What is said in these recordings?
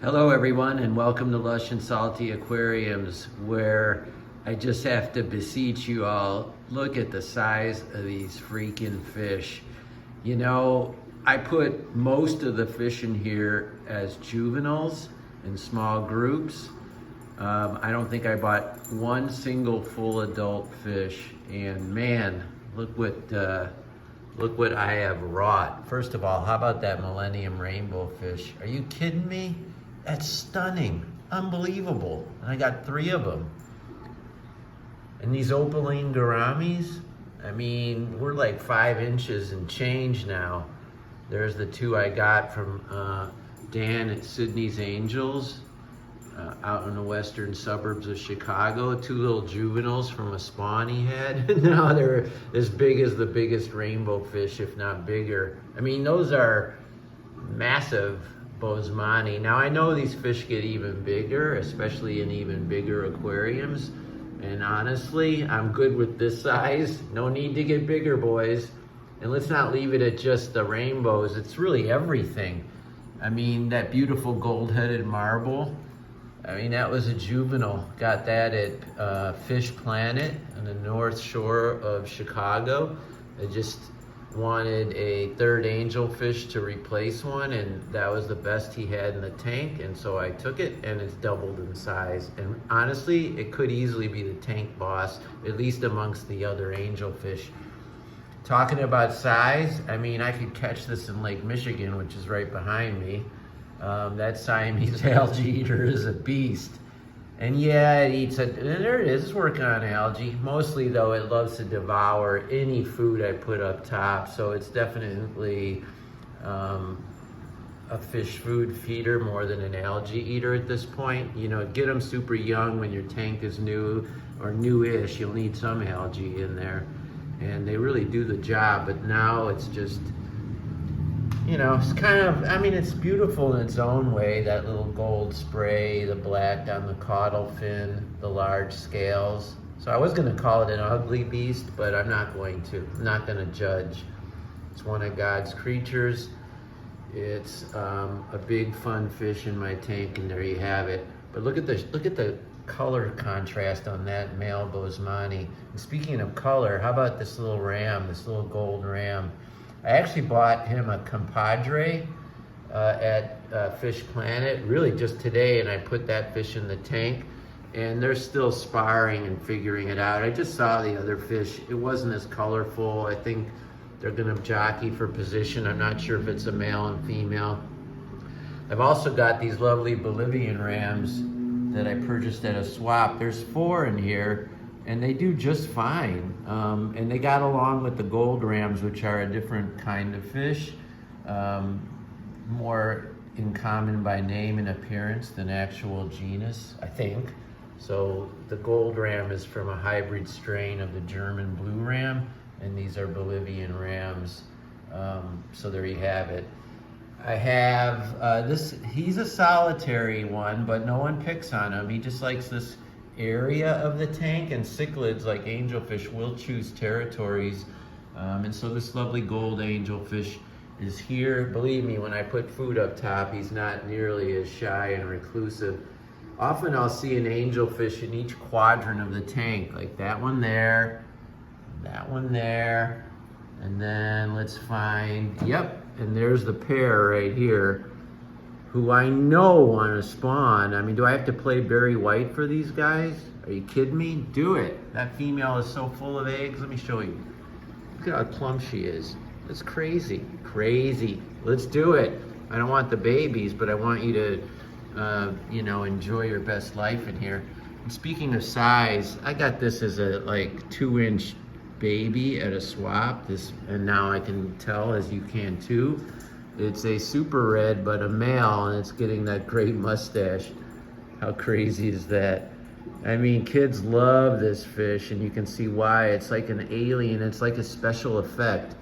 Hello everyone and welcome to Lush and Salty Aquariums, where I just have to beseech you all, look at the size of these freaking fish. You know, I put most of the fish in here as juveniles in small groups. I don't think I bought one single full adult fish, and man, look what I have wrought. First of all, how about that Millennium Rainbow fish? Are you kidding me? That's stunning, unbelievable. And I got 3 of them. And these opaline gouramis, I mean, we're like 5 inches and change now. There's the 2 I got from Dan at Sydney's Angels out in the western suburbs of Chicago. 2 little juveniles from a spawn he had. Now they're as big as the biggest rainbow fish, if not bigger. I mean, those are massive Boesemani. Now I know these fish get even bigger, especially in even bigger aquariums. And honestly, I'm good with this size. No need to get bigger, boys. And let's not leave it at just the rainbows. It's really everything. I mean, that beautiful gold-headed marble. I mean, that was a juvenile. Got that at Fish Planet on the North Shore of Chicago. I just wanted a 3rd angelfish to replace one, and that was the best he had in the tank, and so I took it, and it's doubled in size. And honestly, it could easily be the tank boss, at least amongst the other angelfish. Talking about size, I mean, I could catch this in Lake Michigan, which is right behind me. That Siamese algae eater is a beast. And yeah, it eats it, and there it is, it's working on algae. Mostly though, it loves to devour any food I put up top, so it's definitely a fish food feeder more than an algae eater at this point. You know, get them super young when your tank is new or newish, you'll need some algae in there. And they really do the job, but now it's just, you know, it's kind of, I mean, it's beautiful in its own way, that little gold spray, the black on the caudal fin, the large scales. So I was gonna call it an ugly beast, but I'm not going to. I'm not gonna judge. It's one of God's creatures. It's a big fun fish in my tank, and there you have it. But look at the color contrast on that male Boesemani. And speaking of color, how about this little ram, this little gold ram? I actually bought him a compadre at Fish Planet, really just today, and I put that fish in the tank, and they're still sparring and figuring it out. I just saw the other fish. It wasn't as colorful. I think they're gonna jockey for position. I'm not sure if it's a male and female. I've also got these lovely Bolivian rams that I purchased at a swap. There's 4 in here, and they do just fine. And they got along with the gold rams, which are a different kind of fish, more in common by name and appearance than actual genus, I think. So the gold ram is from a hybrid strain of the German blue ram, and these are Bolivian rams. So there you have it. I have he's a solitary one, but no one picks on him. He just likes this area of the tank, and cichlids like angelfish will choose territories. And so this lovely gold angelfish is here. Believe me, when I put food up top, he's not nearly as shy and reclusive. Often I'll see an angelfish in each quadrant of the tank, like that one there, that one there, and then let's find, yep, and there's the pair right here, who I know want to spawn. I mean, do I have to play Barry White for these guys? Are you kidding me? Do it. That female is so full of eggs. Let me show you. Look at how plump she is. It's crazy, crazy. Let's do it. I don't want the babies, but I want you to, you know, enjoy your best life in here. And speaking of size, I got this as a like 2-inch baby at a swap. And now I can tell, as you can too, it's a super red, but a male, and it's getting that great mustache. How crazy is that? I mean, kids love this fish, and you can see why. It's like an alien. It's like a special effect.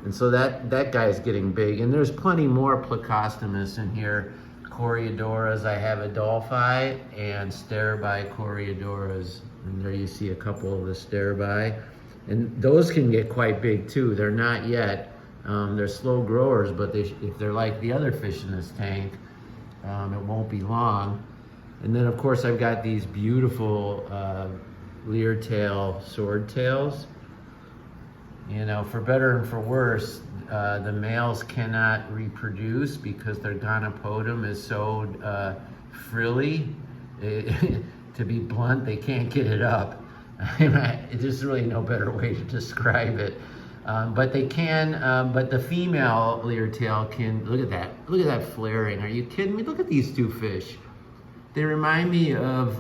And so that guy's getting big. And there's plenty more Plecostomus in here. Coreodoras, I have Adolphi, and Starabi Coreodoras. And there you see a couple of the Starabi. And those can get quite big too. They're not yet. They're slow growers, but if they're like the other fish in this tank, It won't be long. And then of course I've got these beautiful Leartail swordtails. You know, for better and for worse, the males cannot reproduce because their gonopodum is so frilly. To be blunt, they can't get it up. There's really no better way to describe it. But they can, but the female Leartail can, look at that flaring. Are you kidding me? Look at these two fish. They remind me of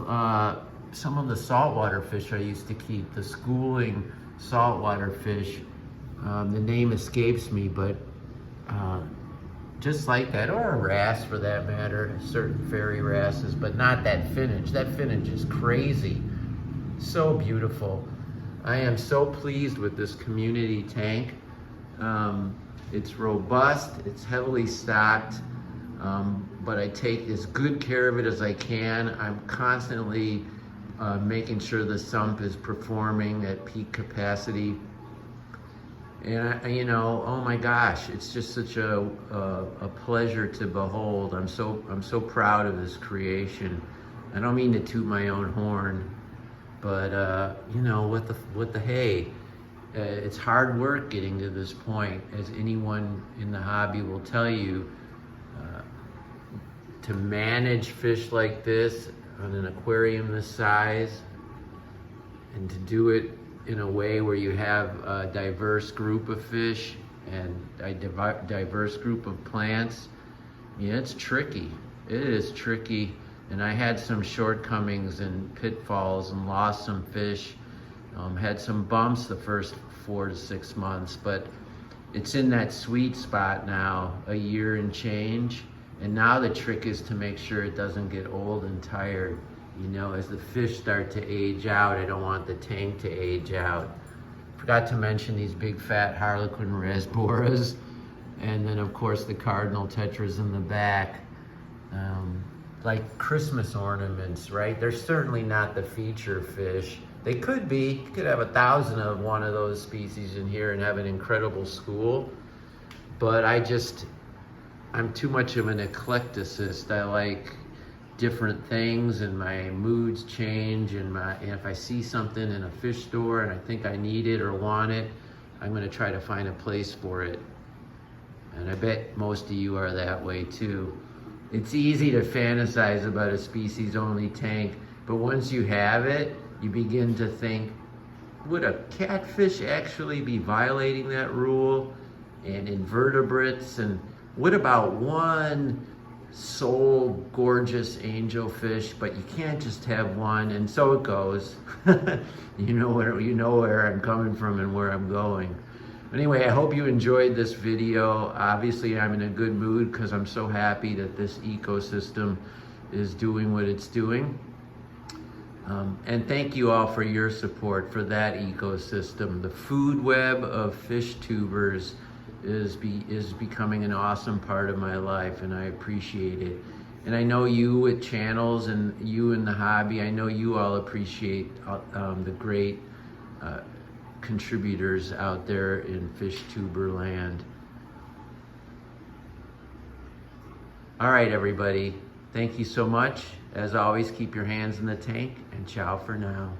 some of the saltwater fish I used to keep, the schooling saltwater fish. The name escapes me, but just like that, or a wrasse for that matter, certain fairy wrasses, but not that finage. That finage is crazy. So beautiful. I am so pleased with this community tank. It's robust, it's heavily stocked, but I take as good care of it as I can. I'm constantly making sure the sump is performing at peak capacity. And you know, oh my gosh, it's just such a pleasure to behold. I'm so proud of this creation. I don't mean to toot my own horn, but you know, what the hey, it's hard work getting to this point, as anyone in the hobby will tell you. To manage fish like this on an aquarium this size, and to do it in a way where you have a diverse group of fish and a diverse group of plants, yeah, it's tricky. It is tricky, and I had some shortcomings and pitfalls and lost some fish, had some bumps the first 4 to 6 months, but it's in that sweet spot now, a year and change, and now the trick is to make sure it doesn't get old and tired. You know, as the fish start to age out, I don't want the tank to age out. Forgot to mention these big fat Harlequin rasboras, and then of course the cardinal tetras in the back. Like Christmas ornaments, right? They're certainly not the feature fish. They could be. You could have 1,000 of one of those species in here and have an incredible school. But I'm too much of an eclecticist. I like different things, and my moods change, and if I see something in a fish store and I think I need it or want it, I'm going to try to find a place for it. And I bet most of you are that way too. It's easy to fantasize about a species only tank, but once you have it, you begin to think, would a catfish actually be violating that rule? And invertebrates, and what about one sole gorgeous angelfish? But you can't just have one, and so it goes. you know where I'm coming from and where I'm going. Anyway, I hope you enjoyed this video. Obviously, I'm in a good mood because I'm so happy that this ecosystem is doing what it's doing. And thank you all for your support for that ecosystem. The food web of fish tubers is becoming an awesome part of my life, and I appreciate it. And I know you at channels and you in the hobby, I know you all appreciate the great contributors out there in fish tuber land. All right, everybody. Thank you so much. As always, keep your hands in the tank, and ciao for now.